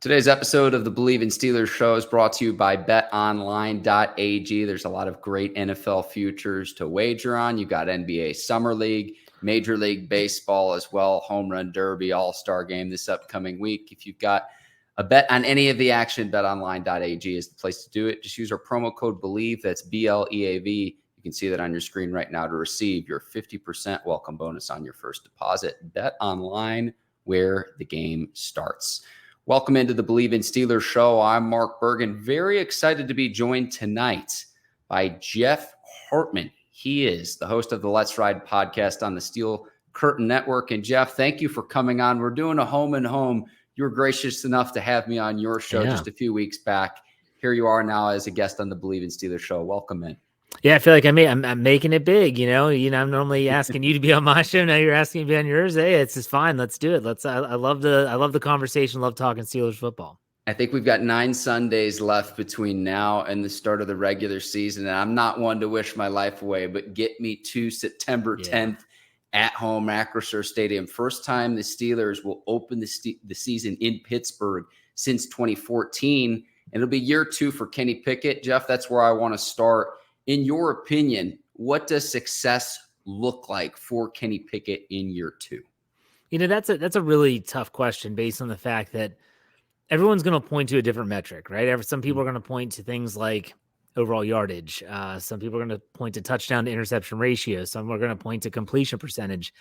Today's episode of the Bleav in Steelers show is brought to you by BetOnline.ag. There's a lot of great NFL futures to wager on. You've got NBA Summer League, Major League Baseball as well, Home Run Derby, All-Star Game this upcoming week. If you've got a bet on any of the action, BetOnline.ag is the place to do it. Just use our promo code Bleav. That's BLEAV. You can see that on your screen right now to receive your 50% welcome bonus on your first deposit. BetOnline, where the game starts. Welcome into the Bleav in Steelers show. I'm Mark Bergin. Very excited to be joined tonight by Jeff Hartman. He is the host of the Let's Ride podcast on the Steel Curtain Network. And Jeff, thank you for coming on. We're doing a home and home. You were gracious enough to have me on your show just a few weeks back. Here you are now as a guest on the Bleav in Steelers show. Welcome in. Yeah, I feel like I'm making it big, I'm normally asking you to be on my show. Now you're asking me to be on yours. Hey, it's just fine. Let's do it. I love the conversation. Love talking Steelers football. I think we've got 9 Sundays left between now and the start of the regular season. And I'm not one to wish my life away, but get me to September 10th at home, Acrisure Stadium. First time the Steelers will open the season in Pittsburgh since 2014. And it'll be year 2 for Kenny Pickett. Jeff, that's where I want to start. In your opinion, what does success look like for Kenny Pickett in year 2? That's a really tough question based on the fact that everyone's going to point to a different metric, right? Some people are going to point to things like overall yardage. Some people are going to point to touchdown to interception ratio. Some are going to point to completion percentage.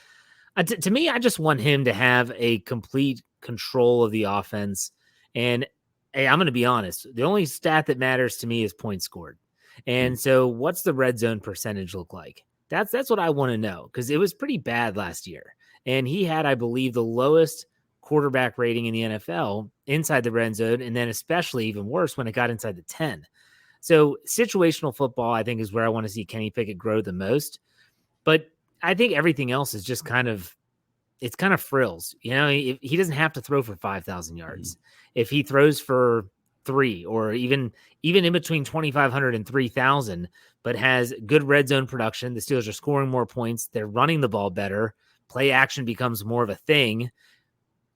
To me, I just want him to have a complete control of the offense. And hey, I'm going to be honest. The only stat that matters to me is points scored. And so what's the red zone percentage look like? That's what I want to know, because it was pretty bad last year. And he had, I believe, the lowest quarterback rating in the NFL inside the red zone, and then especially even worse when it got inside the 10. So situational football, I think, is where I want to see Kenny Pickett grow the most. But I think everything else is just kind of frills. He doesn't have to throw for 5,000 yards. If he throws for 3 or even in between 2,500 and 3,000, but has good red zone production. The Steelers are scoring more points. They're running the ball better. Play action becomes more of a thing.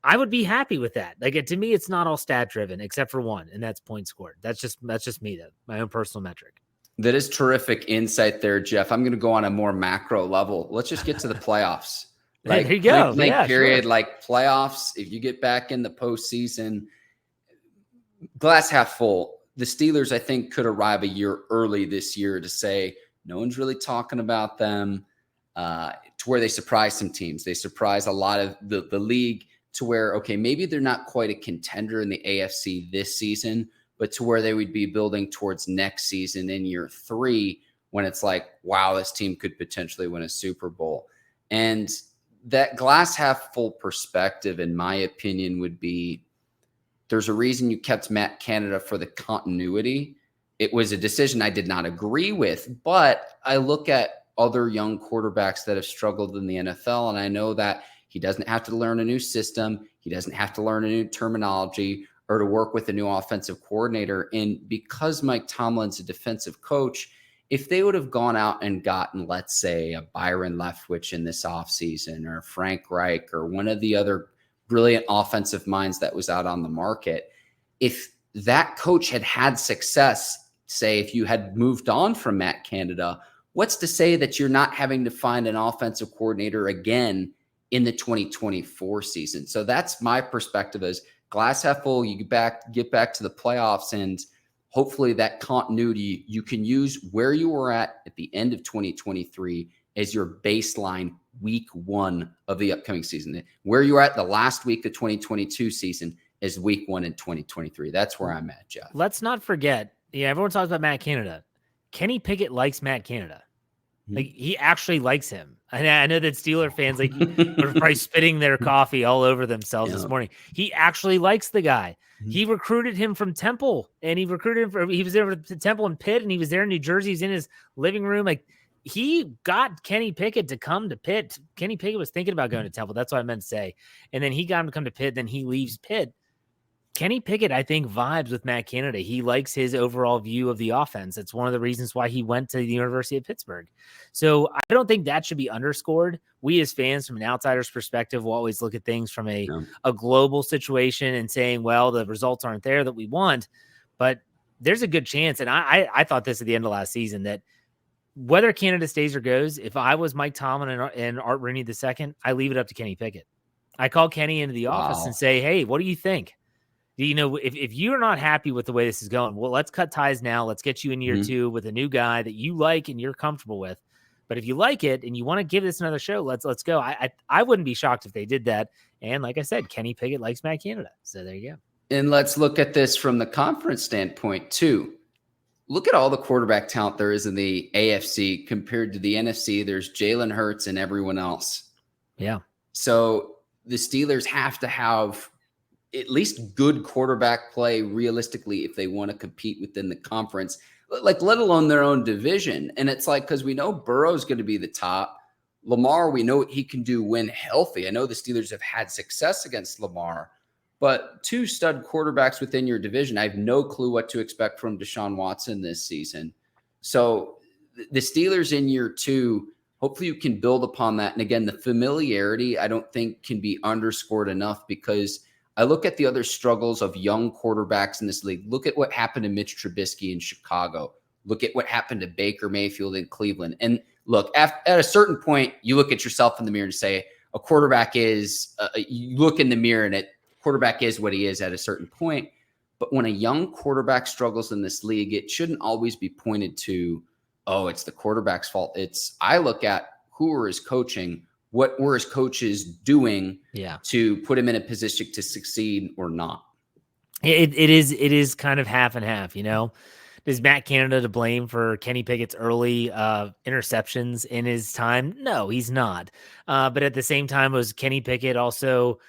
I would be happy with that. To me, it's not all stat driven except for one, and that's points scored. That's just me, though, my own personal metric. That is terrific insight there, Jeff. I'm going to go on a more macro level. Let's just get to the playoffs. There you go. Period. Sure. Like playoffs, if you get back in the postseason, glass half full. The Steelers, I think, could arrive a year early this year to say no one's really talking about them, to where they surprise some teams. They surprise a lot of the league to where, okay, maybe they're not quite a contender in the AFC this season, but to where they would be building towards next season in year 3 when it's like, wow, this team could potentially win a Super Bowl. And that glass half full perspective, in my opinion, would be, there's a reason you kept Matt Canada for the continuity. It was a decision I did not agree with, but I look at other young quarterbacks that have struggled in the NFL, and I know that he doesn't have to learn a new system. He doesn't have to learn a new terminology or to work with a new offensive coordinator. And because Mike Tomlin's a defensive coach, if they would have gone out and gotten, let's say, a Byron Leftwich in this offseason, or Frank Reich, or one of the other brilliant offensive minds that was out on the market, if that coach had success, say if you had moved on from Matt Canada, what's to say that you're not having to find an offensive coordinator again in the 2024 season? So that's my perspective, as glass half full. You get back to the playoffs, and hopefully that continuity you can use where you were at the end of 2023 as your baseline week 1 of the upcoming season. Where you were at the last week of 2022 season is week 1 in 2023. That's where I'm at, Jeff. Let's not forget, everyone talks about Matt Canada. Kenny Pickett likes Matt Canada. He actually likes him. I know that Steeler fans were probably spitting their coffee all over themselves this morning. He actually likes the guy. He recruited him from Temple, and he was there with Temple and Pitt, and he was there in New Jersey. He's in his living room. He got Kenny Pickett to come to Pitt. Kenny Pickett was thinking about going to Temple. That's what I meant to say. And then he got him to come to Pitt. Then he leaves Pitt. Kenny Pickett, I think, vibes with Matt Canada. He likes his overall view of the offense. It's one of the reasons why he went to the University of Pittsburgh. So I don't think that should be underscored. We as fans, from an outsider's perspective, will always look at things from a global situation and saying, well, the results aren't there that we want. But there's a good chance, and I thought this at the end of last season, that whether Canada stays or goes, if I was Mike Tomlin and Art Rooney II, I leave it up to Kenny Pickett. I call Kenny into the office and say, hey, what do you think? You know, if you're not happy with the way this is going, well, let's cut ties now. Let's get you in year two with a new guy that you like and you're comfortable with. But if you like it and you want to give this another show, let's go. I wouldn't be shocked if they did that. And like I said, Kenny Pickett likes Matt Canada. So there you go. And let's look at this from the conference standpoint too. Look at all the quarterback talent there is in the AFC compared to the NFC. There's Jalen Hurts and everyone else. Yeah. So the Steelers have to have at least good quarterback play realistically if they want to compete within the conference, like let alone their own division. And it's like, because we know Burrow's going to be the top. Lamar, we know what he can do when healthy. I know the Steelers have had success against Lamar, but two stud quarterbacks within your division, I have no clue what to expect from Deshaun Watson this season. So the Steelers in year two, hopefully you can build upon that. And again, the familiarity, I don't think can be underscored enough, because I look at the other struggles of young quarterbacks in this league. Look at what happened to Mitch Trubisky in Chicago. Look at what happened to Baker Mayfield in Cleveland. And look, at a certain point, you look at yourself in the mirror and say, a quarterback is, you look in the mirror and quarterback is what he is at a certain point. But when a young quarterback struggles in this league, it shouldn't always be pointed to, oh, it's the quarterback's fault. I look at who are his coaching, what were his coaches doing to put him in a position to succeed or not. It is kind of half and half, you know. Is Matt Canada to blame for Kenny Pickett's early interceptions in his time? No, he's not. But at the same time, was Kenny Pickett also,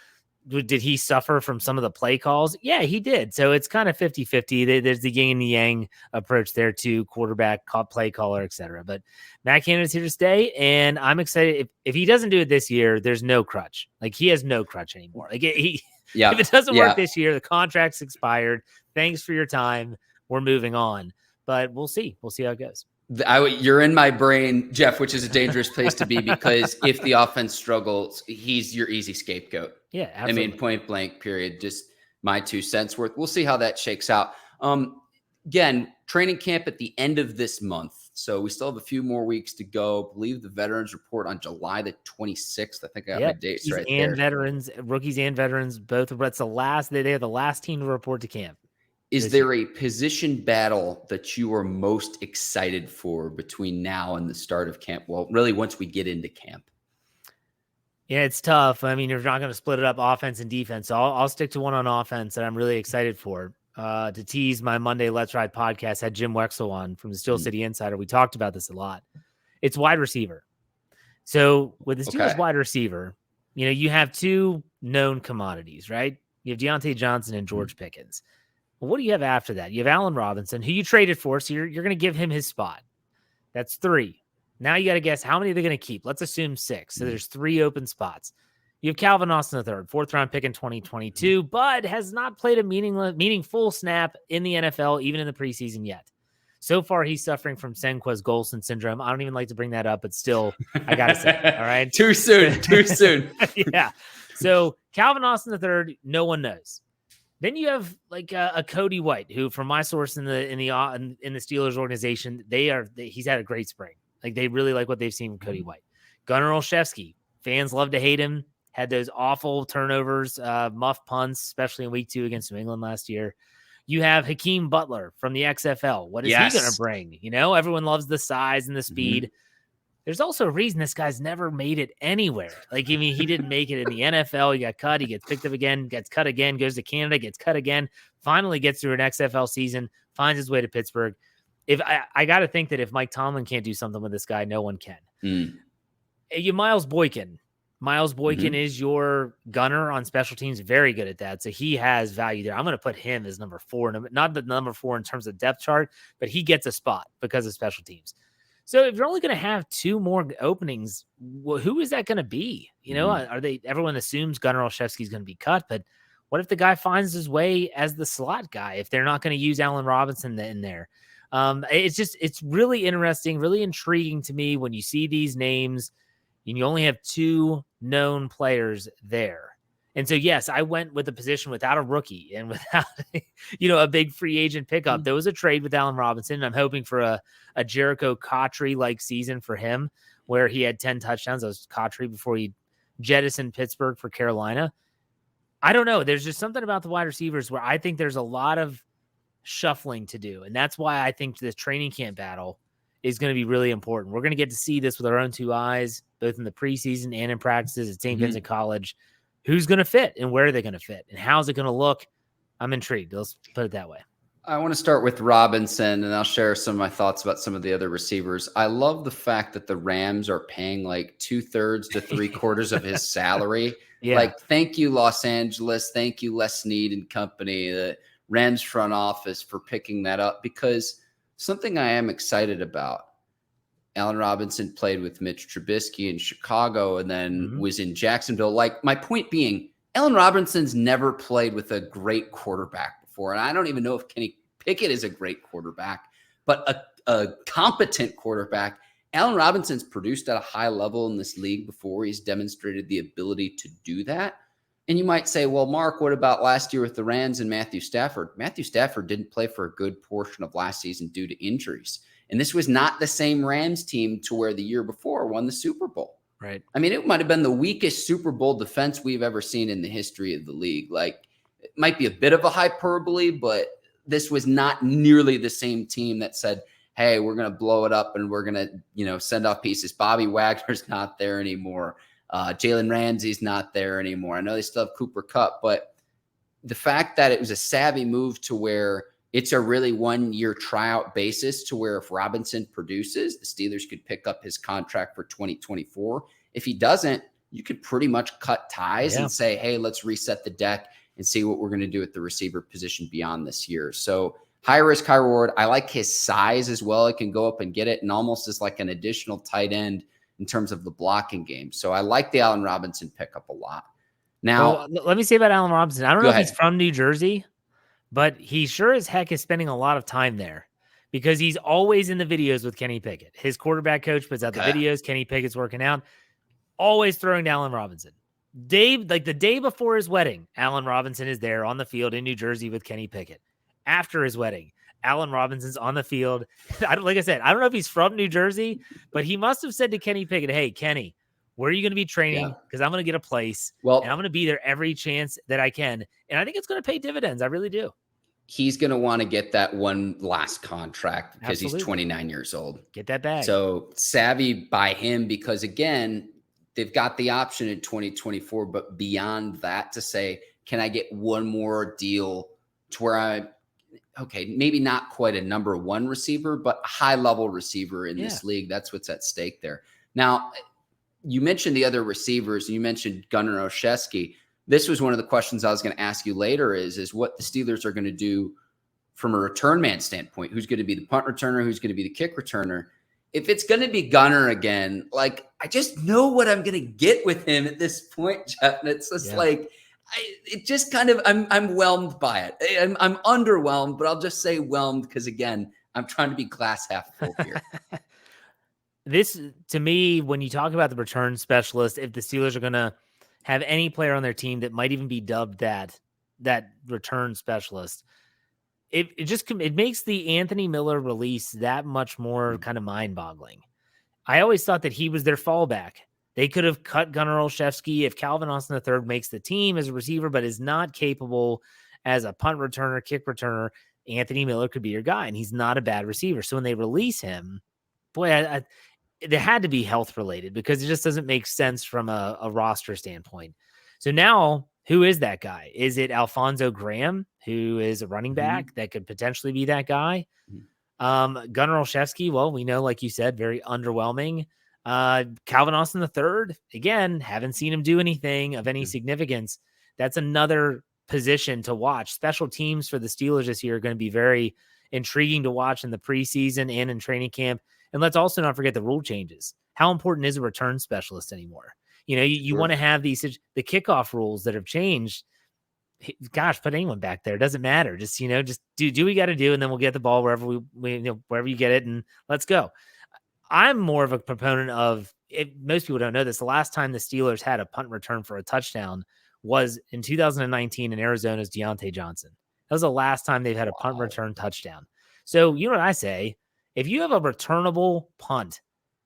did he suffer from some of the play calls? Yeah, he did. So it's kind of 50-50. There's the yin and the yang approach there to quarterback, play caller, etc. But Matt Canada's here to stay, and I'm excited. If he doesn't do it this year, there's no crutch. Like, he has no crutch anymore. Like, if it doesn't work this year, the contract's expired. Thanks for your time. We're moving on. But we'll see. We'll see how it goes. You're in my brain, Jeff, which is a dangerous place to be, because if the offense struggles, he's your easy scapegoat. Yeah, absolutely. I mean, point blank, period. Just my 2 cents worth. We'll see how that shakes out. Again, training camp at the end of this month. So we still have a few more weeks to go. Bleav the veterans report on July the 26th. I think I got my dates right there. And veterans, rookies and veterans, both. That's the last. They are the last team to report to camp. Is there a position battle that you are most excited for between now and the start of camp? Well, really, once we get into camp. Yeah, it's tough. I mean, you're not going to split it up offense and defense. So I'll stick to one on offense that I'm really excited for. To tease my Monday Let's Ride podcast, had Jim Wexel on from the Steel City Insider. We talked about this a lot. It's wide receiver. So with the Steelers wide receiver, you know, you have two known commodities, right? You have Deontay Johnson and George Pickens. Well, what do you have after that? You have Allen Robinson, who you traded for, so you're going to give him his spot. That's 3. Now you got to guess how many they're going to keep. Let's assume 6. So there's 3 open spots. You have Calvin Austin III, 4th-round pick in 2022, but has not played a meaningful snap in the NFL, even in the preseason yet. So far, he's suffering from Senquez-Golson syndrome. I don't even like to bring that up, but still, I got to say it, all right? Too soon. Yeah. So Calvin Austin III, no one knows. Then you have like a Cody White, who, from my source in the Steelers organization, he's had a great spring. Like, they really like what they've seen from Cody White. Gunnar Olszewski, fans love to hate him. Had those awful turnovers, muff punts, especially in week 2 against New England last year. You have Hakeem Butler from the XFL. What is he going to bring? You know, everyone loves the size and the speed. There's also a reason this guy's never made it anywhere. Like, I mean, he didn't make it in the NFL. He got cut. He gets picked up again, gets cut again, goes to Canada, gets cut again, finally gets through an XFL season, finds his way to Pittsburgh. If I got to think that if Mike Tomlin can't do something with this guy, no one can. You Miles Boykin. Miles Boykin is your gunner on special teams. Very good at that. So he has value there. I'm going to put him as number 4, not the number 4 in terms of depth chart, but he gets a spot because of special teams. So if you're only going to have 2 more openings, who is that going to be? You know, everyone assumes Gunnar Olszewski is going to be cut, but What if the guy finds his way as the slot guy if they're not going to use Allen Robinson in there? It's really interesting, really intriguing to me when you see these names and you only have 2 known players there. And so, yes, I went with a position without a rookie and without, a big free agent pickup. There was a trade with Allen Robinson, and I'm hoping for a Jericho Cotchery-like season for him where he had 10 touchdowns. That was Cotchery before he jettisoned Pittsburgh for Carolina. I don't know. There's just something about the wide receivers where I think there's a lot of shuffling to do. And that's why I think this training camp battle is going to be really important. We're going to get to see this with our own 2 eyes, both in the preseason and in practices at St. Vincent College. Who's going to fit and where are they going to fit and how's it going to look? I'm intrigued. Let's put it that way. I want to start with Robinson, and I'll share some of my thoughts about some of the other receivers. I love the fact that the Rams are paying like 2/3 to 3/4 of his salary. Yeah. Like, thank you, Los Angeles. Thank you, Les Snead and company, the Rams front office for picking that up, because something I am excited about. Allen Robinson played with Mitch Trubisky in Chicago and then was in Jacksonville. Like, my point being, Allen Robinson's never played with a great quarterback before. And I don't even know if Kenny Pickett is a great quarterback, but a competent quarterback. Allen Robinson's produced at a high level in this league before. He's demonstrated the ability to do that. And you might say, well, Mark, what about last year with the Rams and Matthew Stafford? Matthew Stafford didn't play for a good portion of last season due to injuries. And this was not the same Rams team to where the year before won the Super Bowl. Right. I mean, it might have been the weakest Super Bowl defense we've ever seen in the history of the league. Like, it might be a bit of a hyperbole, but this was not nearly the same team that said, hey, we're going to blow it up and we're going to, send off pieces. Bobby Wagner's not there anymore. Jalen Ramsey's not there anymore. I know they still have Cooper Kupp, but the fact that it was a savvy move to where it's a really 1-year tryout basis to where if Robinson produces, the Steelers could pick up his contract for 2024. If he doesn't, you could pretty much cut ties and say, hey, let's reset the deck and see what we're going to do at the receiver position beyond this year. So high risk, high reward. I like his size as well. It can go up and get it, and almost as like an additional tight end in terms of the blocking game. So I like the Allen Robinson pickup a lot. Now, let me say about Allen Robinson. I don't know if he's from New Jersey, but he sure as heck is spending a lot of time there because he's always in the videos with Kenny Pickett. His quarterback coach puts out the videos. Kenny Pickett's working out, always throwing to Allen Robinson. Dave, like the day before his wedding, Allen Robinson is there on the field in New Jersey with Kenny Pickett. After his wedding, Allen Robinson's on the field. Like I said, I don't know if he's from New Jersey, but he must have said to Kenny Pickett, hey, Kenny, where are you going to be training? Because I'm going to get a place, and I'm going to be there every chance that I can. And I think it's going to pay dividends. I really do. He's going to want to get that one last contract because he's 29 years old. Get that bag. So savvy by him because, again, they've got the option in 2024, but beyond that to say, can I get one more deal to where maybe not quite a number 1 receiver, but a high-level receiver in this league. That's what's at stake there. Now, you mentioned the other receivers. You mentioned Gunnar Olszewski. This was one of the questions I was going to ask you later is what the Steelers are going to do from a return man standpoint. Who's going to be the punt returner? Who's going to be the kick returner? If it's going to be Gunnar again, like, I just know what I'm going to get with him at this point, Jeff. And it's just I'm whelmed by it. I'm underwhelmed, but I'll just say whelmed because, again, I'm trying to be glass half full here. This, to me, when you talk about the return specialist, if the Steelers are going to have any player on their team that might even be dubbed that return specialist, it makes the Anthony Miller release that much more kind of mind-boggling. I always thought that he was their fallback. They could have cut Gunnar Olszewski if Calvin Austin III makes the team as a receiver, but is not capable as a punt returner, kick returner. Anthony Miller could be your guy, and he's not a bad receiver. So when they release him, boy, there had to be health related because it just doesn't make sense from a roster standpoint. So now, who is that guy? Is it Alfonso Graham, who is a running back that could potentially be that guy? Gunnar Olszewski, well, we know, like you said, very underwhelming. Calvin Austin III, again, haven't seen him do anything of any significance. That's another position to watch. Special teams for the Steelers this year are going to be very intriguing to watch in the preseason and in training camp. And let's also not forget the rule changes. How important is a return specialist anymore? You want to have the kickoff rules that have changed. gosh, put anyone back there. It doesn't matter. Just, just do what you got to do. And then we'll get the ball wherever wherever you get it, and let's go. I'm more of a proponent of it. Most people don't know this. The last time the Steelers had a punt return for a touchdown was in 2019 in Arizona's Deontay Johnson. That was the last time they've had a punt return touchdown. So you know what I say? If you have a returnable punt,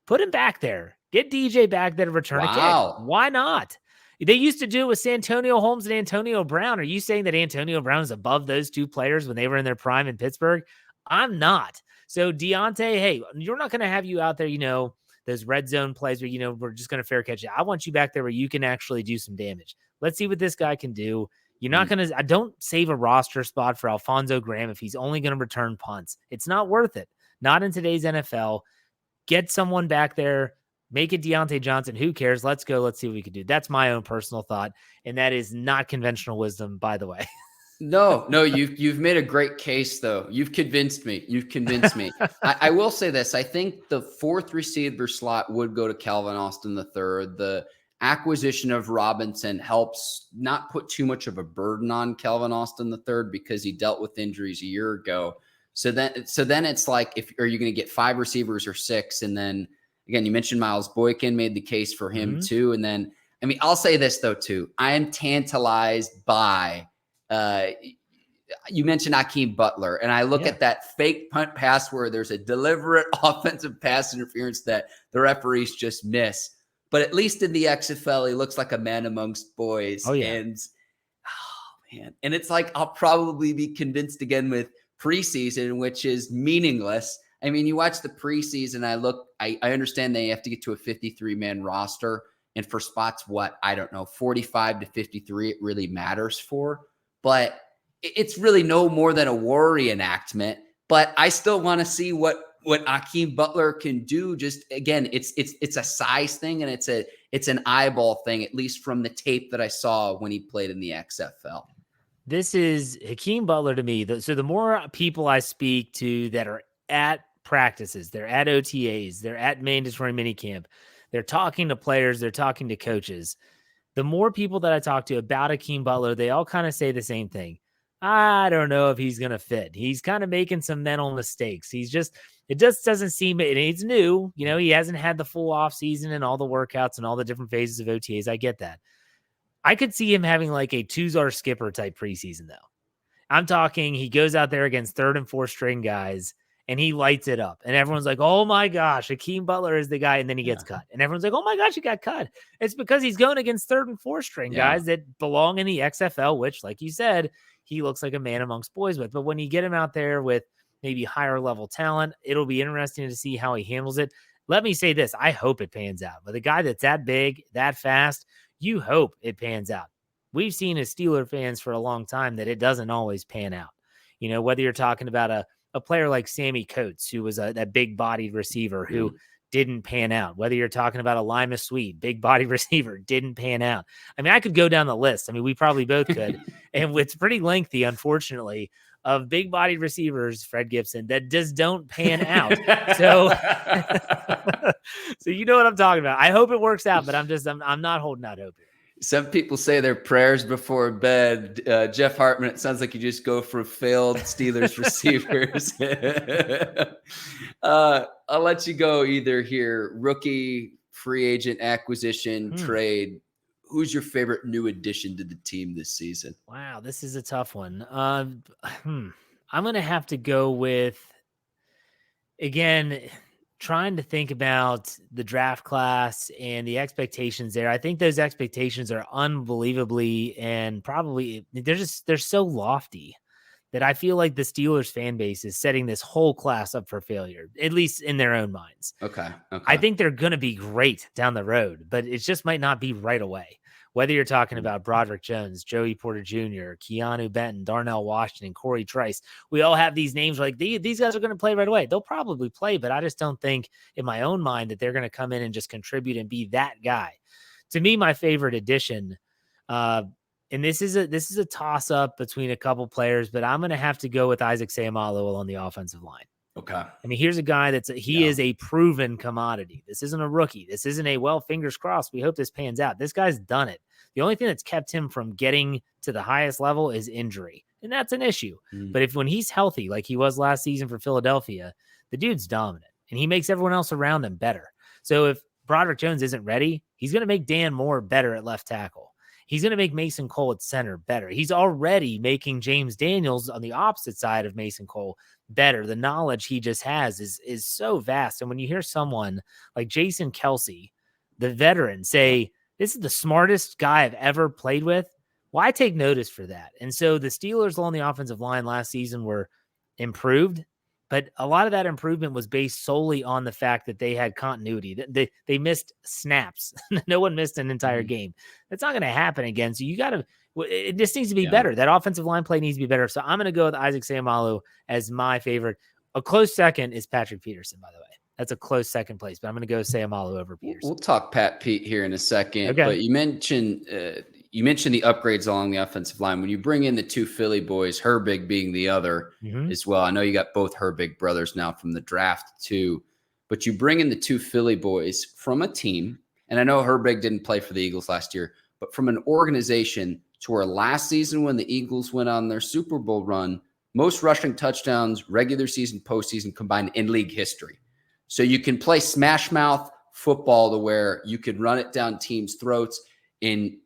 put him back there. Get DJ back there to return a kick. Why not? They used to do it with Santonio Holmes and Antonio Brown. Are you saying that Antonio Brown is above those two players when they were in their prime in Pittsburgh? I'm not. So Deontay, hey, you're not going to have you out there, those red zone plays where, we're just going to fair catch it. I want you back there where you can actually do some damage. Let's see what this guy can do. You're not going to, I don't save a roster spot for Alfonso Graham if he's only going to return punts. It's not worth it. Not in today's NFL. Get someone back there. Make it Deontay Johnson. Who cares? Let's go. Let's see what we can do. That's my own personal thought. And that is not conventional wisdom, by the way. No, you've made a great case, though. You've convinced me. I will say this. I think the fourth receiver slot would go to Calvin Austin III. The acquisition of Robinson helps not put too much of a burden on Calvin Austin III because he dealt with injuries a year ago. So then it's like, are you going to get 5 receivers or 6? And then again, you mentioned Miles Boykin, made the case for him too. And then, I'll say this though too. I am tantalized by you mentioned Hakeem Butler, and I look at that fake punt pass where there's a deliberate offensive pass interference that the referees just miss. But at least in the XFL, he looks like a man amongst boys. Oh, yeah. And and it's like I'll probably be convinced again with preseason, which is meaningless. You watch the preseason, I understand they have to get to a 53-man roster, and for spots, 45 to 53, it really matters for. But it's really no more than a war reenactment. But I still want to see what Hakeem Butler can do. Just again, it's a size thing, and it's an eyeball thing, at least from the tape that I saw when he played in the XFL. This is Hakeem Butler to me. So the more people I speak to that are at practices, they're at OTAs, they're at mandatory minicamp, they're talking to players, they're talking to coaches. The more people that I talk to about Hakeem Butler, they all kind of say the same thing. I don't know if he's going to fit. He's kind of making some mental mistakes. It just doesn't seem, and it's new. He hasn't had the full off season and all the workouts and all the different phases of OTAs. I get that. I could see him having like a Tuzar Skipper type preseason though. I'm talking, he goes out there against 3rd and 4th string guys and he lights it up. And everyone's like, oh my gosh, Hakeem Butler is the guy. And then he gets cut. And everyone's like, oh my gosh, he got cut. It's because he's going against 3rd and 4th string guys that belong in the XFL, which, like you said, he looks like a man amongst boys with. But when you get him out there with maybe higher level talent, it'll be interesting to see how he handles it. Let me say this. I hope it pans out. But a guy that's that big, that fast, you hope it pans out. We've seen as Steeler fans for a long time that it doesn't always pan out. Whether you're talking about a player like Sammy Coates, who was that big-bodied receiver who didn't pan out. Whether you're talking about a Lima Sweet, big-bodied receiver, didn't pan out. I could go down the list. We probably both could. And it's pretty lengthy, unfortunately, of big-bodied receivers, Fred Gibson, that just don't pan out. So, so you know what I'm talking about. I hope it works out, but I'm not holding out hope here. Some people say their prayers before bed. Jeff Hartman, it sounds like you just go for failed Steelers receivers. I'll let you go either here. Rookie, free agent, acquisition, trade. Who's your favorite new addition to the team this season? Wow, this is a tough one. I'm going to have to go with, again, trying to think about the draft class and the expectations there. I think those expectations are unbelievably and probably they're so lofty that I feel like the Steelers fan base is setting this whole class up for failure, at least in their own minds. Okay. I think they're going to be great down the road, but it just might not be right away. Whether you're talking about Broderick Jones, Joey Porter Jr., Keanu Benton, Darnell Washington, Corey Trice, we all have these names like these guys are going to play right away. They'll probably play, but I just don't think in my own mind that they're going to come in and just contribute and be that guy. To me, my favorite addition, and this is a toss up between a couple players, but I'm going to have to go with Isaac Seumalo on the offensive line. Okay. Here's a guy is a proven commodity. This isn't a rookie. This isn't fingers crossed. We hope this pans out. This guy's done it. The only thing that's kept him from getting to the highest level is injury. And that's an issue. But when he's healthy, like he was last season for Philadelphia, the dude's dominant and he makes everyone else around him better. So if Broderick Jones isn't ready, he's going to make Dan Moore better at left tackle. He's going to make Mason Cole at center better. He's already making James Daniels on the opposite side of Mason Cole better. The knowledge he just has is so vast. And when you hear someone like Jason Kelsey, the veteran, say, this is the smartest guy I've ever played with, well, I take notice for that. And so the Steelers along the offensive line last season were improved, but a lot of that improvement was based solely on the fact that they had continuity. They missed snaps. No one missed an entire game. That's not going to happen again. So it just needs to be better. That offensive line play needs to be better. So I'm going to go with Isaac Seumalo as my favorite. A close second is Patrick Peterson, by the way. That's a close second place, but I'm going to go Seumalo over Peterson. We'll talk Pat Pete here in a second. Okay. But you mentioned the upgrades along the offensive line. When you bring in the two Philly boys, Herbig being the other as well. I know you got both Herbig brothers now from the draft too, but you bring in the two Philly boys from a team, and I know Herbig didn't play for the Eagles last year, but from an organization to where last season when the Eagles went on their Super Bowl run, most rushing touchdowns, regular season, postseason combined in league history. So you can play smash mouth football to where you could run it down teams' throats and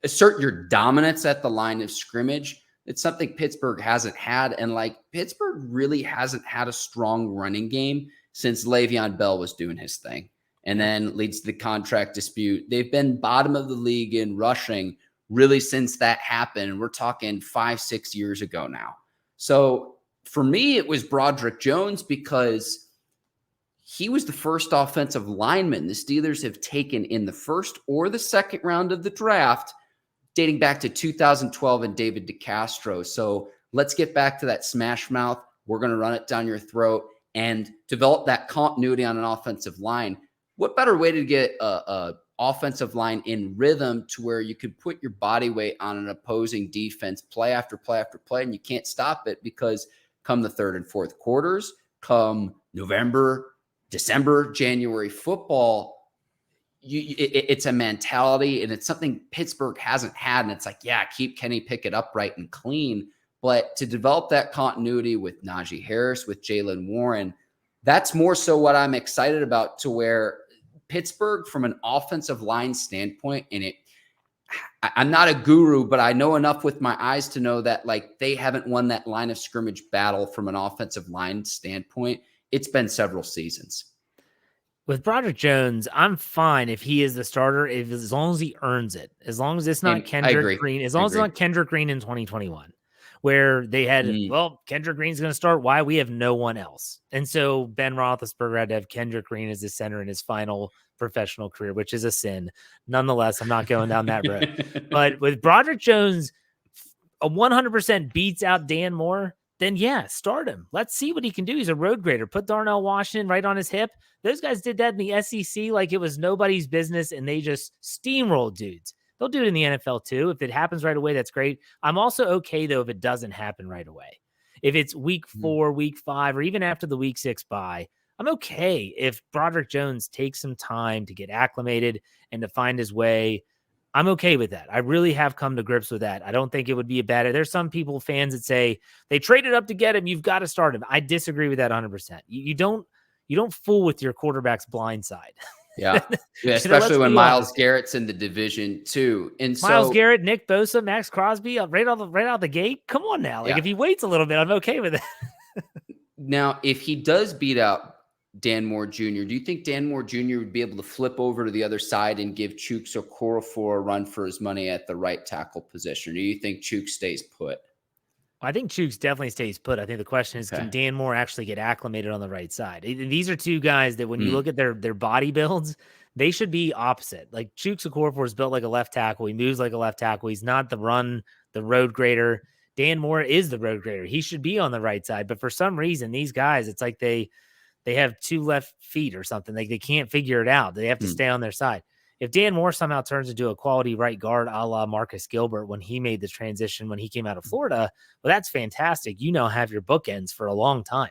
assert your dominance at the line of scrimmage. It's something Pittsburgh hasn't had. And Pittsburgh really hasn't had a strong running game since Le'Veon Bell was doing his thing. And then leads to the contract dispute. They've been bottom of the league in rushing really since that happened. And we're talking 5-6 years ago now. So for me, it was Broderick Jones because he was the first offensive lineman the Steelers have taken in the first or the second round of the draft, dating back to 2012 and David DeCastro. So let's get back to that smash mouth. We're going to run it down your throat and develop that continuity on an offensive line. What better way to get a offensive line in rhythm to where you could put your body weight on an opposing defense play after play after play, and you can't stop it because come the third and fourth quarters, come November, December, January football, it's a mentality and it's something Pittsburgh hasn't had. And it's like, yeah, keep Kenny Pickett upright and clean. But to develop that continuity with Najee Harris, with Jaylen Warren, that's more so what I'm excited about, to where Pittsburgh from an offensive line standpoint, and I'm not a guru, but I know enough with my eyes to know that they haven't won that line of scrimmage battle from an offensive line standpoint. It's been several seasons. With Broderick Jones, I'm fine if he is the starter, as long as he earns it. As long as it's not Kendrick Green. As long as it's not Kendrick Green in 2021, where they had, Kendrick Green's going to start. Why? We have no one else. And so Ben Roethlisberger had to have Kendrick Green as the center in his final professional career, which is a sin. Nonetheless, I'm not going down that road. But with Broderick Jones, a 100% beats out Dan Moore, then yeah, start him. Let's see what he can do. He's a road grader. Put Darnell Washington right on his hip. Those guys did that in the SEC like it was nobody's business, and they just steamrolled dudes. They'll do it in the NFL too. If it happens right away, that's great. I'm also okay, though, if it doesn't happen right away. If it's week 4, week 5, or even after the week 6 bye, I'm okay if Broderick Jones takes some time to get acclimated and to find his way. I'm okay with that. I really have come to grips with that. I don't think it would be a bad. There's some people, fans, that say they traded up to get him. You've got to start him. I disagree with that 100%. You don't fool with your quarterback's blind side. Yeah, especially when Myles Garrett's in the division too. And Myles Garrett, Nick Bosa, Max Crosby, right out the gate. Come on now. If he waits a little bit, I'm okay with it. Now, if he does beat out Dan Moore Jr., do you think Dan Moore Jr. would be able to flip over to the other side and give Chooks Okorafor a run for his money at the right tackle position? Or do you think Chooks stays put? I think Chooks definitely stays put. I think the question is, can Dan Moore actually get acclimated on the right side? These are two guys that when you look at their body builds, they should be opposite. Like Chooks Okorafor is built like a left tackle. He moves like a left tackle. He's not the road grader. Dan Moore is the road grader. He should be on the right side. But for some reason, these guys, it's like they have 2 left feet or something. Like they can't figure it out. They have to stay on their side. If Dan Moore somehow turns into a quality right guard a la Marcus Gilbert when he made the transition when he came out of Florida, well, that's fantastic. You now have your bookends for a long time.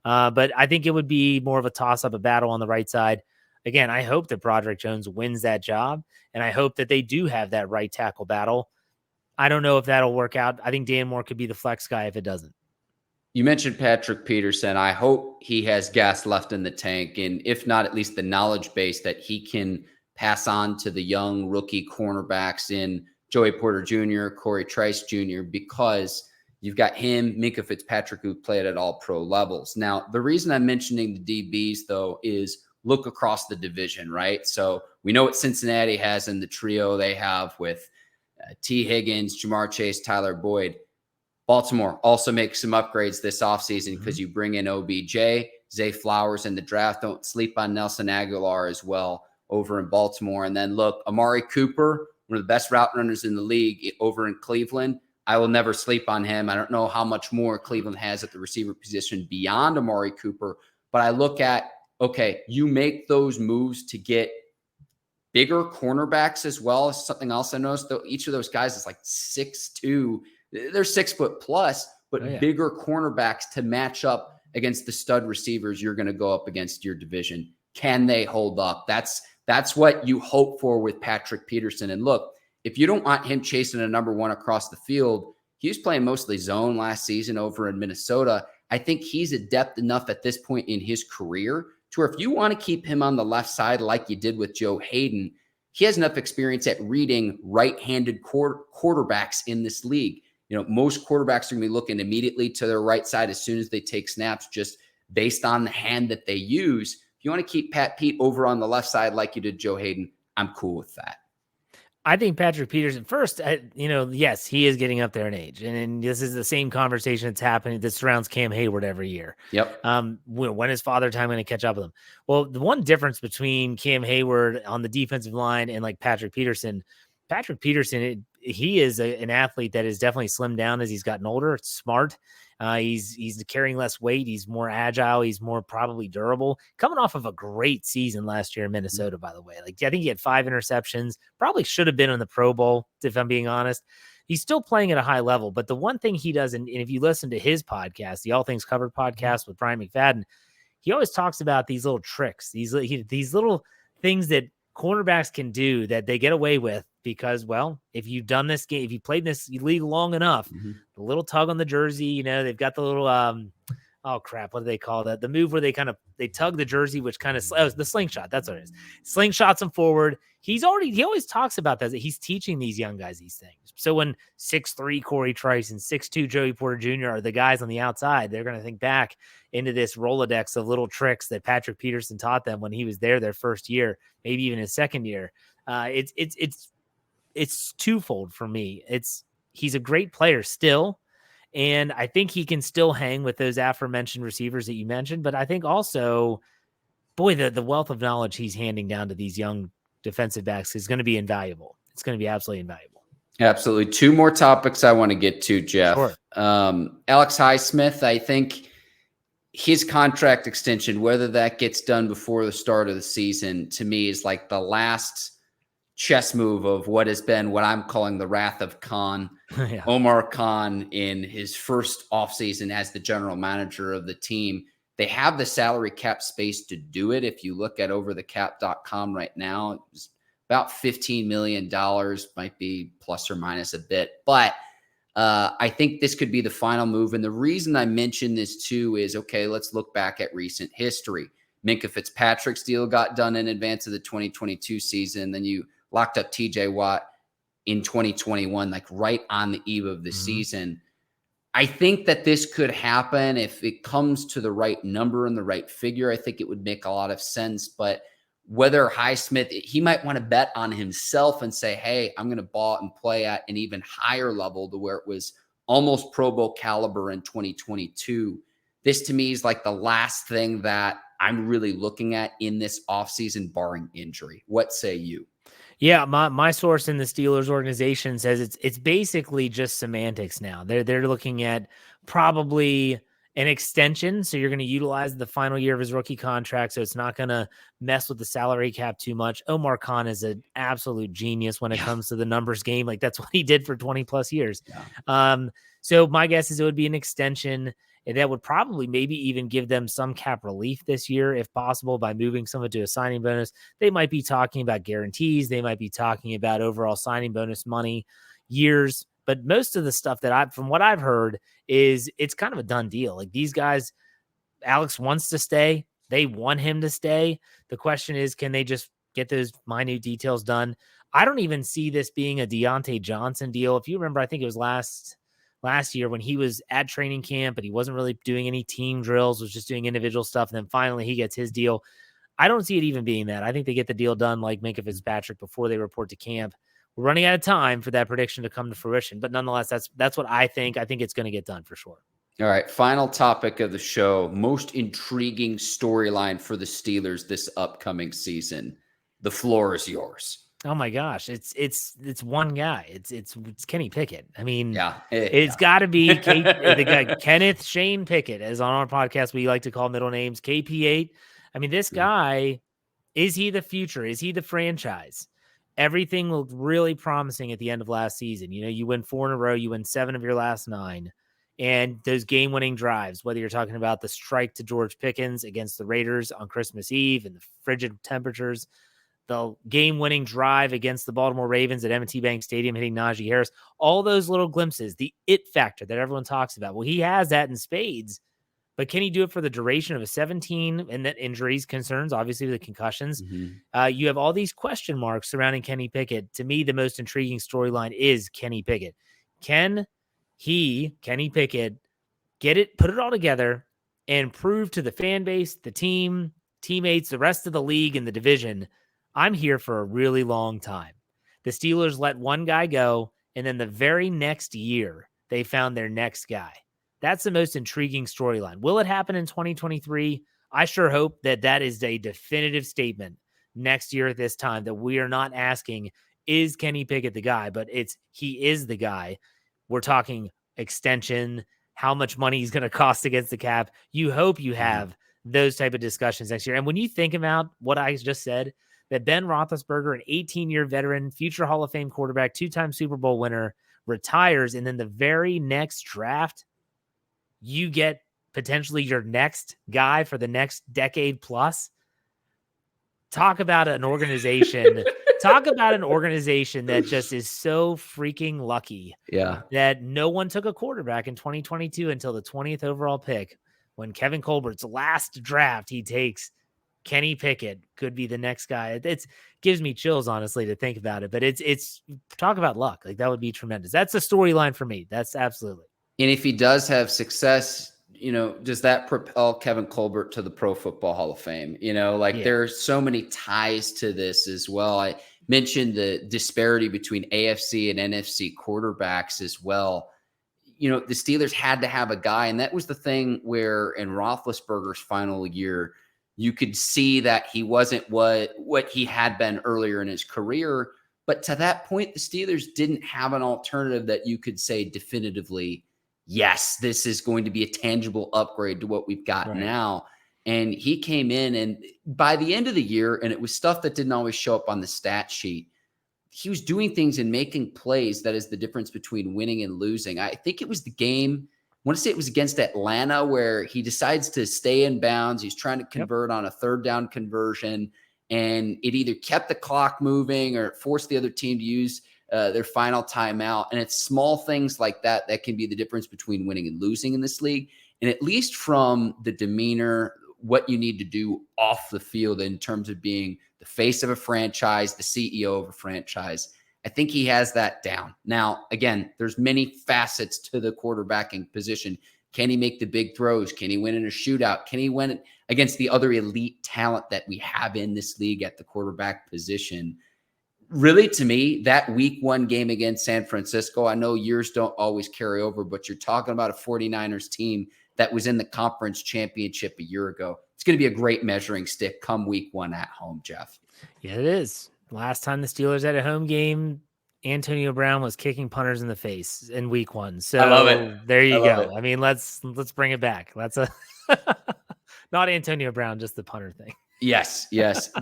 But I think it would be more of a toss-up, a battle on the right side. again, I hope that Broderick Jones wins that job, and I hope that they do have that right tackle battle. I don't know if that'll work out. I think Dan Moore could be the flex guy if it doesn't. You mentioned Patrick Peterson. I hope he has gas left in the tank, and if not, at least the knowledge base that he can pass on to the young rookie cornerbacks in Joey Porter Jr., Corey Trice Jr., because you've got him, Minkah Fitzpatrick, who played at all pro levels. Now, the reason I'm mentioning the DBs, though, is look across the division, right? So we know what Cincinnati has in the trio they have with T. Higgins, Jamar Chase, Tyler Boyd. Baltimore also makes some upgrades this offseason because you bring in OBJ, Zay Flowers in the draft. Don't sleep on Nelson Aguilar as well over in Baltimore. And then look, Amari Cooper, one of the best route runners in the league over in Cleveland. I will never sleep on him. I don't know how much more Cleveland has at the receiver position beyond Amari Cooper, but I look at, okay, you make those moves to get bigger cornerbacks as well. Something else I noticed, though, each of those guys is like 6'2". They're 6 foot plus, but bigger cornerbacks to match up against the stud receivers you're going to go up against your division. Can they hold up? That's what you hope for with Patrick Peterson. And look, if you don't want him chasing a number one across the field, he was playing mostly zone last season over in Minnesota. I think he's adept enough at this point in his career to where if you want to keep him on the left side like you did with Joe Hayden, he has enough experience at reading right-handed quarterbacks in this league. You know, most quarterbacks are going to be looking immediately to their right side as soon as they take snaps, just based on the hand that they use. If you want to keep Pat Pete over on the left side like you did Joe Hayden, I'm cool with that. I think Patrick Peterson, first, yes, he is getting up there in age. And this is the same conversation that's happening that surrounds Cam Hayward every year. Yep. When is Father Time going to catch up with him? Well, the one difference between Cam Hayward on the defensive line and like Patrick Peterson, he is an athlete that has definitely slimmed down as he's gotten older. It's smart. He's carrying less weight. He's more agile. He's more probably durable. Coming off of a great season last year in Minnesota, by the way. Like, I think he had 5 interceptions. Probably should have been in the Pro Bowl, if I'm being honest. He's still playing at a high level. But the one thing he does, and if you listen to his podcast, the All Things Covered podcast with Brian McFadden, he always talks about these little tricks, these little things that cornerbacks can do that they get away with because, well, if you've done this game, if you played in this league long enough, the little tug on the jersey, they've got the little, oh crap, what do they call that? The move where they tug the jersey, which kind of, the slingshot, that's what it is. Slingshots him forward. He always talks about that he's teaching these young guys these things. So when 6'3" Corey Trice and 6'2" Joey Porter Jr. are the guys on the outside, they're going to think back into this Rolodex of little tricks that Patrick Peterson taught them when he was there their first year, maybe even his second year. It's twofold for me. He's a great player still, and I think he can still hang with those aforementioned receivers that you mentioned. But I think also, boy, the wealth of knowledge he's handing down to these young defensive backs is going to be invaluable. It's going to be absolutely invaluable. Absolutely. 2 more topics I want to get to, Jeff. Sure. Alex Highsmith, I think his contract extension, whether that gets done before the start of the season, to me is like the last chess move of what has been what I'm calling the wrath of Khan. Yeah. Omar Khan in his first offseason as the general manager of the team. They have the salary cap space to do it. If you look at overthecap.com right now, it's about $15 million, might be plus or minus a bit. But I think this could be the final move. And the reason I mention this too is, okay, let's look back at recent history. Minkah Fitzpatrick's deal got done in advance of the 2022 season. Then you locked up TJ Watt in 2021, like right on the eve of the season. I think that this could happen if it comes to the right number and the right figure. I think it would make a lot of sense. But whether Highsmith, he might want to bet on himself and say, hey, I'm going to ball and play at an even higher level to where it was almost Pro Bowl caliber in 2022. This to me is like the last thing that I'm really looking at in this offseason, barring injury. What say you? Yeah, my source in the Steelers organization says it's basically just semantics now. They're looking at probably an extension, so you're going to utilize the final year of his rookie contract, so it's not going to mess with the salary cap too much. Omar Khan is an absolute genius when it comes to the numbers game. Like, that's what he did for 20 plus years. So my guess is it would be an extension, and that would probably maybe even give them some cap relief this year, if possible, by moving someone to a signing bonus. They might be talking about guarantees. They might be talking about overall signing bonus money, years. But most of the stuff from what I've heard, is it's kind of a done deal. Like, these guys, Alex wants to stay. They want him to stay. The question is, can they just get those minute details done? I don't even see this being a Deontay Johnson deal. If you remember, I think it was last year when he was at training camp, but he wasn't really doing any team drills, was just doing individual stuff. And then finally he gets his deal. I don't see it even being that. I think they get the deal done like Minkah Fitzpatrick before they report to camp. We're running out of time for that prediction to come to fruition, but nonetheless, that's what I think. I think it's going to get done for sure. All right, final topic of the show, most intriguing storyline for the Steelers this upcoming season. The floor is yours. Oh my gosh, it's one guy. It's Kenny Pickett. I mean, it's yeah. got to be the guy Kenneth Shane Pickett, as on our podcast we like to call middle names, KP8. I mean, this guy, is he the future? Is he the franchise? Everything looked really promising at the end of last season. You know, you win 4 in a row, you win 7 of your last 9. And those game-winning drives, whether you're talking about the strike to George Pickens against the Raiders on Christmas Eve and the frigid temperatures, the game-winning drive against the Baltimore Ravens at M&T Bank Stadium hitting Najee Harris, all those little glimpses, the it factor that everyone talks about. Well, he has that in spades, but can he do it for the duration of a 17? And that injuries, concerns, obviously the concussions. Mm-hmm. You have all these question marks surrounding Kenny Pickett. To me, the most intriguing storyline is Kenny Pickett. Kenny Pickett, put it all together and prove to the fan base, the team, teammates, the rest of the league and the division, I'm here for a really long time. The Steelers let one guy go, and then the very next year, they found their next guy. That's the most intriguing storyline. Will it happen in 2023? I sure hope that is a definitive statement next year at this time, that we are not asking, is Kenny Pickett the guy? But he is the guy. We're talking extension, how much money he's going to cost against the cap. You hope you have those type of discussions next year. And when you think about what I just said, that Ben Roethlisberger, an 18-year veteran, future Hall of Fame quarterback, 2-time Super Bowl winner, retires, and then the very next draft, you get potentially your next guy for the next decade plus. Talk about an organization. Talk about an organization that just is so freaking lucky that no one took a quarterback in 2022 until the 20th overall pick, when Kevin Colbert's last draft, he takes Kenny Pickett, could be the next guy. It gives me chills, honestly, to think about it, but it's talk about luck. Like, that would be tremendous. That's a storyline for me. That's absolutely. And if he does have success, does that propel Kevin Colbert to the Pro Football Hall of Fame? There's so many ties to this as well. I mentioned the disparity between AFC and NFC quarterbacks as well. The Steelers had to have a guy, and that was the thing where in Roethlisberger's final year, you could see that he wasn't what he had been earlier in his career. But to that point, the Steelers didn't have an alternative that you could say definitively, yes, this is going to be a tangible upgrade to what we've got now. And he came in, and by the end of the year, and it was stuff that didn't always show up on the stat sheet, he was doing things and making plays. That is the difference between winning and losing. I think it was the game, I want to say it was against Atlanta, where he decides to stay in bounds. He's trying to convert on a 3rd down conversion, and it either kept the clock moving or forced the other team to use their final timeout. And it's small things like that that can be the difference between winning and losing in this league. And at least from the demeanor, what you need to do off the field in terms of being the face of a franchise, the CEO of a franchise, I think he has that down. Now, again, there's many facets to the quarterbacking position. Can he make the big throws? Can he win in a shootout? Can he win against the other elite talent that we have in this league at the quarterback position? Really, to me, that week 1 game against San Francisco, I know years don't always carry over, but you're talking about a 49ers team that was in the conference championship a year ago. It's going to be a great measuring stick come week 1 at home, Jeff. Yeah, it is. Last time the Steelers had a home game, Antonio Brown was kicking punters in the face in week 1. So I love it. There you go. I mean, let's bring it back. That's not Antonio Brown, just the punter thing. Yes.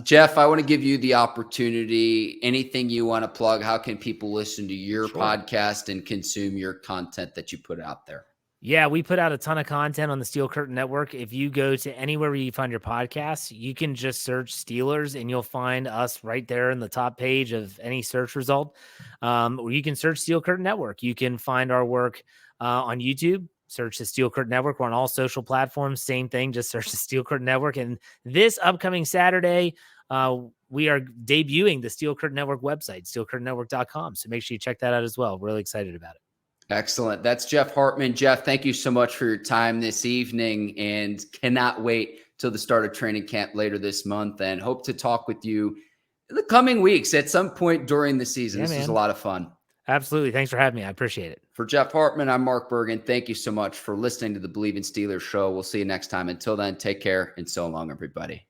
Jeff, I want to give you the opportunity. Anything you want to plug? How can people listen to your podcast and consume your content that you put out there? Yeah, we put out a ton of content on the Steel Curtain Network. If you go to anywhere where you find your podcasts, you can just search Steelers and you'll find us right there in the top page of any search result. Or you can search Steel Curtain Network. You can find our work on YouTube. Search the Steel Curtain Network. We're on all social platforms. Same thing. Just search the Steel Curtain Network. And this upcoming Saturday, we are debuting the Steel Curtain Network website, steelcurtainnetwork.com. So make sure you check that out as well. Really excited about it. Excellent. That's Jeff Hartman. Jeff, thank you so much for your time this evening, and cannot wait till the start of training camp later this month, and hope to talk with you in the coming weeks at some point during the season. This was a lot of fun. Absolutely. Thanks for having me. I appreciate it. For Jeff Hartman, I'm Mark Bergin. Thank you so much for listening to the Bleav in Steelers show. We'll see you next time. Until then, take care and so long, everybody.